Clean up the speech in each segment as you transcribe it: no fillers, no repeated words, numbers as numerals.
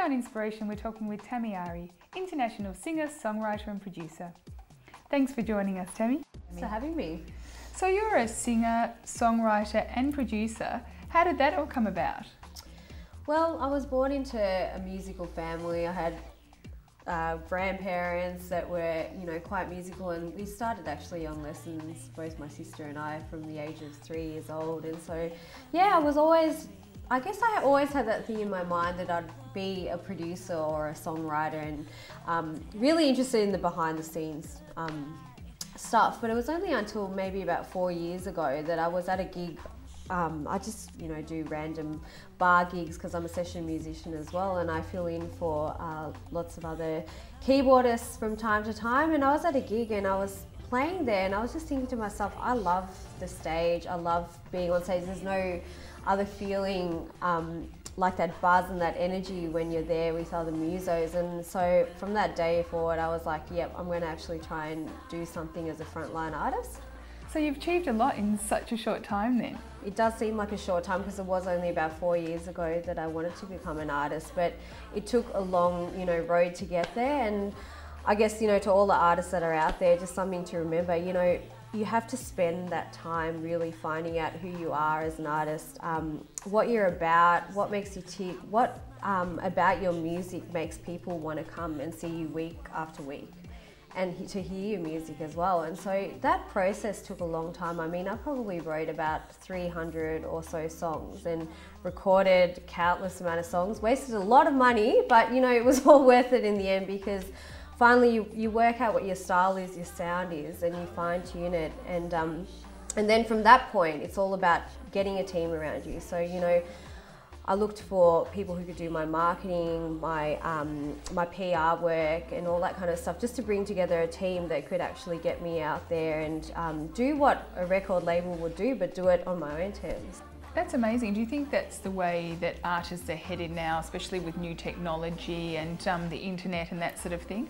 Today on Inspiration we're talking with Tammy Ari, international singer, songwriter and producer. Thanks for joining us, Tammy. Thanks for having me. So you're a singer, songwriter and producer. How did that all come about? Well, I was born into a musical family. I had grandparents that were, quite musical, and we started actually on lessons, both my sister and I, from the age of 3 years old. And so, yeah, I guess I always had that thing in my mind that I'd be a producer or a songwriter, and really interested in the behind the scenes stuff. But it was only until maybe about 4 years ago that I was at a gig. I just, do random bar gigs because I'm a session musician as well, and I fill in for lots of other keyboardists from time to time. And I was at a gig and I was playing there, and I was just thinking to myself, I love the stage, I love being on stage. There's no other feeling like that buzz and that energy when you're there with other musos. And so from that day forward, I was like, yep, I'm going to actually try and do something as a frontline artist. So you've achieved a lot in such a short time then. It does seem like a short time because it was only about 4 years ago that I wanted to become an artist, but it took a long, road to get there. And I guess, to all the artists that are out there, just something to remember, you have to spend that time really finding out who you are as an artist, what you're about, what makes you tick, what about your music makes people want to come and see you week after week, and to hear your music as well. And so that process took a long time. I mean, I probably wrote about 300 or so songs and recorded countless amount of songs, wasted a lot of money, but it was all worth it in the end, because finally you work out what your style is, your sound is, and you fine tune it. And then from that point, it's all about getting a team around you. So, I looked for people who could do my marketing, my PR work and all that kind of stuff, just to bring together a team that could actually get me out there and do what a record label would do, but do it on my own terms. That's amazing. Do you think that's the way that artists are headed now, especially with new technology and the internet and that sort of thing?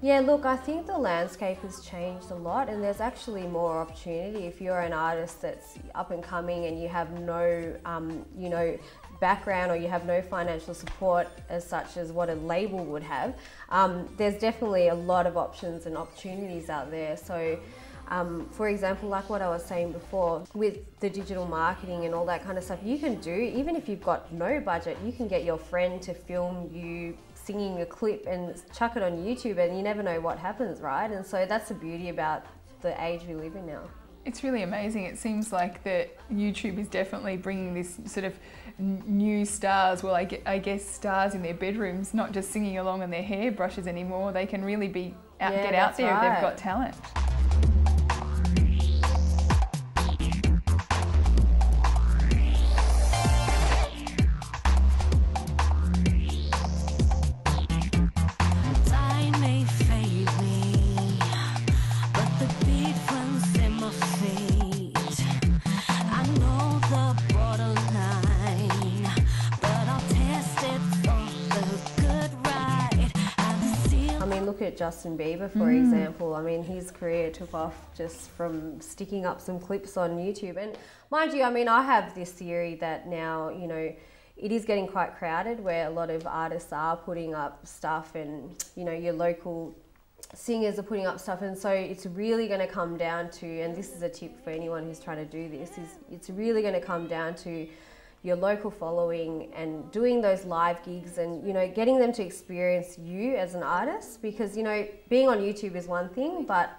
Yeah, look, I think the landscape has changed a lot, and there's actually more opportunity if you're an artist that's up and coming and you have no, background, or you have no financial support as such as what a label would have. There's definitely a lot of options and opportunities out there. So, for example, like what I was saying before, with the digital marketing and all that kind of stuff, you can do, even if you've got no budget, you can get your friend to film you singing a clip and chuck it on YouTube, and you never know what happens, right? And so that's the beauty about the age we live in now. It's really amazing. It seems like that YouTube is definitely bringing this sort of new stars, well, I guess stars in their bedrooms, not just singing along on their hairbrushes anymore. They can really get out there if they've got talent. Look at Justin Bieber, for example. I mean, his career took off just from sticking up some clips on YouTube. And mind you, I mean, I have this theory that now, it is getting quite crowded, where a lot of artists are putting up stuff, and, your local singers are putting up stuff. And so it's really going to come down to, and this is a tip for anyone who's trying to do this, is it's really going to come down to your local following and doing those live gigs and, getting them to experience you as an artist. Because, being on YouTube is one thing, but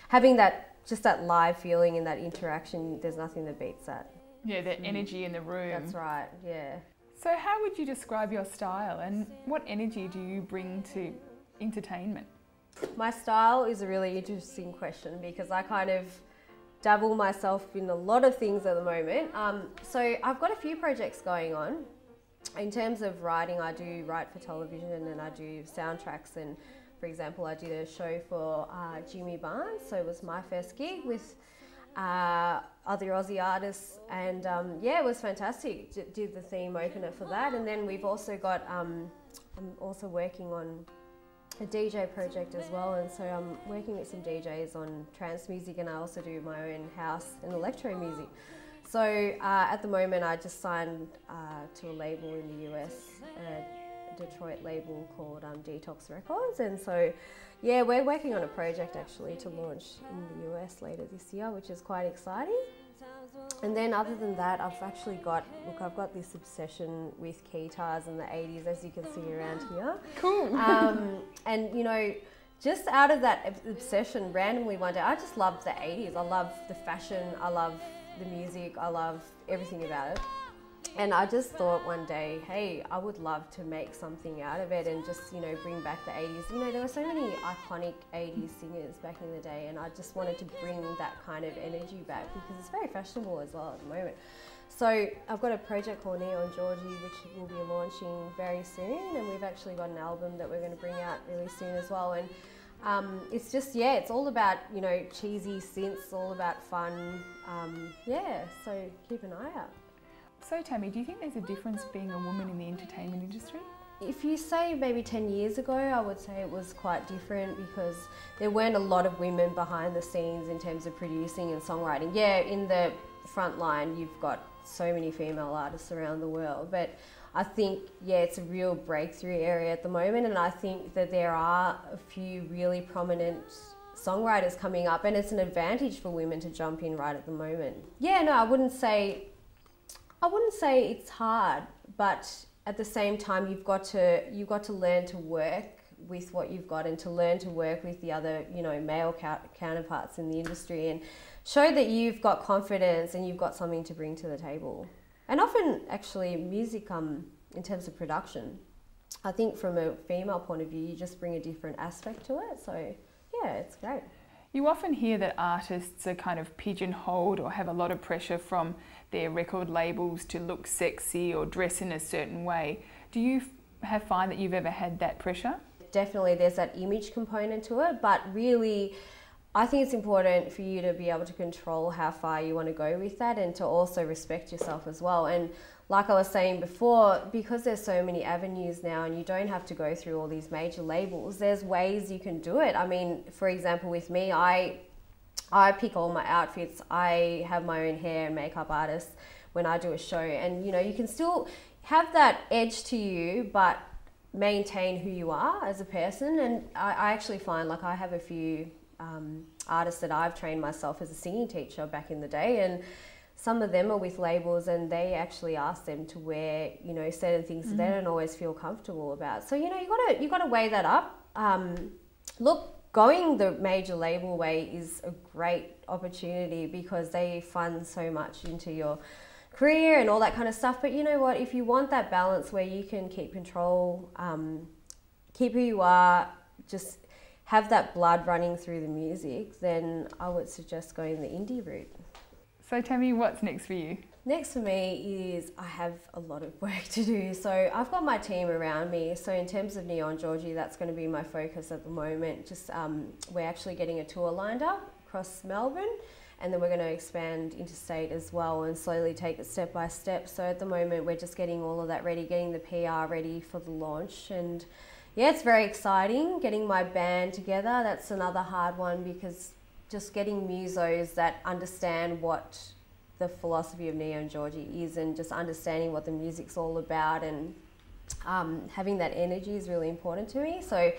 having just that live feeling and that interaction, there's nothing that beats that. Yeah, that energy in the room. That's right, yeah. So how would you describe your style, and what energy do you bring to entertainment? My style is a really interesting question, because I kind of dabble myself in a lot of things at the moment. So I've got a few projects going on. In terms of writing, I do write for television and I do soundtracks. And for example, I did a show for Jimmy Barnes. So it was my first gig with other Aussie artists, and yeah, it was fantastic. Did the theme opener for that. And then we've also got, I'm also working on a DJ project as well, and so I'm working with some DJs on trance music, and I also do my own house and electro music. So at the moment I just signed to a label in the US, Detroit label called Detox Records, and so yeah, we're working on a project actually to launch in the US later this year, which is quite exciting. And then other than that, I've got this obsession with guitars in the 80s, as you can see around here. Cool. And you know, just out of that obsession, randomly one day, I just loved the 80s. I love the fashion, I love the music, I love everything about it. And I just thought one day, hey, I would love to make something out of it and just, you know, bring back the 80s. You know, there were so many iconic 80s singers back in the day, and I just wanted to bring that kind of energy back because it's very fashionable as well at the moment. So I've got a project called Neon Georgie, which will be launching very soon, and we've actually got an album that we're going to bring out really soon as well. And it's just, yeah, it's all about, you know, cheesy synths, all about fun. Yeah, so keep an eye out. So Tammy, do you think there's a difference being a woman in the entertainment industry? If you say maybe 10 years ago, I would say it was quite different because there weren't a lot of women behind the scenes in terms of producing and songwriting. Yeah, in the front line, you've got so many female artists around the world, but I think, yeah, it's a real breakthrough area at the moment, and I think that there are a few really prominent songwriters coming up, and it's an advantage for women to jump in right at the moment. Yeah, no, I wouldn't say it's hard, but at the same time, you've got to learn to work with what you've got and to learn to work with the other, you know, male counterparts in the industry and show that you've got confidence and you've got something to bring to the table. And often, actually, music, in terms of production, I think from a female point of view, you just bring a different aspect to it. So, yeah, it's great. You often hear that artists are kind of pigeonholed or have a lot of pressure from their record labels to look sexy or dress in a certain way. Do you find that you've ever had that pressure? Definitely, there's that image component to it, but really, I think it's important for you to be able to control how far you want to go with that and to also respect yourself as well. And like I was saying before, because there's so many avenues now and you don't have to go through all these major labels, there's ways you can do it. I mean, for example, with me, I pick all my outfits. I have my own hair and makeup artist when I do a show. And, you know, you can still have that edge to you, but maintain who you are as a person. And I actually find, like, I have a few artists that I've trained myself as a singing teacher back in the day, and some of them are with labels and they actually ask them to wear, you know, certain things that they don't always feel comfortable about. So, you know, you got to weigh that up. Look, going the major label way is a great opportunity because they fund so much into your career and all that kind of stuff. But you know what, if you want that balance where you can keep control, keep who you are, just have that blood running through the music, then I would suggest going the indie route. So Tammy, what's next for you? Next for me is I have a lot of work to do. So I've got my team around me. So in terms of Neon Georgie, that's going to be my focus at the moment. Just we're actually getting a tour lined up across Melbourne, and then we're going to expand interstate as well and slowly take it step by step. So at the moment, we're just getting all of that ready, getting the PR ready for the launch. And yeah, it's very exciting. Getting my band together, that's another hard one because just getting musos that understand what the philosophy of Neon Georgie is and just understanding what the music's all about and having that energy is really important to me. So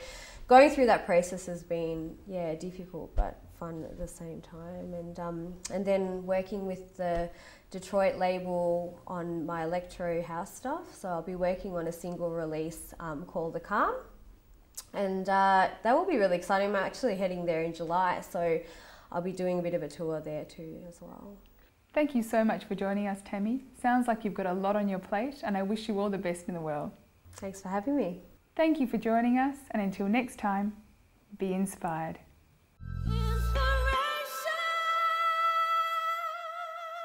going through that process has been, yeah, difficult but fun at the same time. And then working with the Detroit label on my electro house stuff. So I'll be working on a single release called The Calm. And that will be really exciting. I'm actually heading there in July, so I'll be doing a bit of a tour there too as well. Thank you so much for joining us, Tammy. Sounds like you've got a lot on your plate, and I wish you all the best in the world. Thanks for having me. Thank you for joining us, and until next time, be inspired.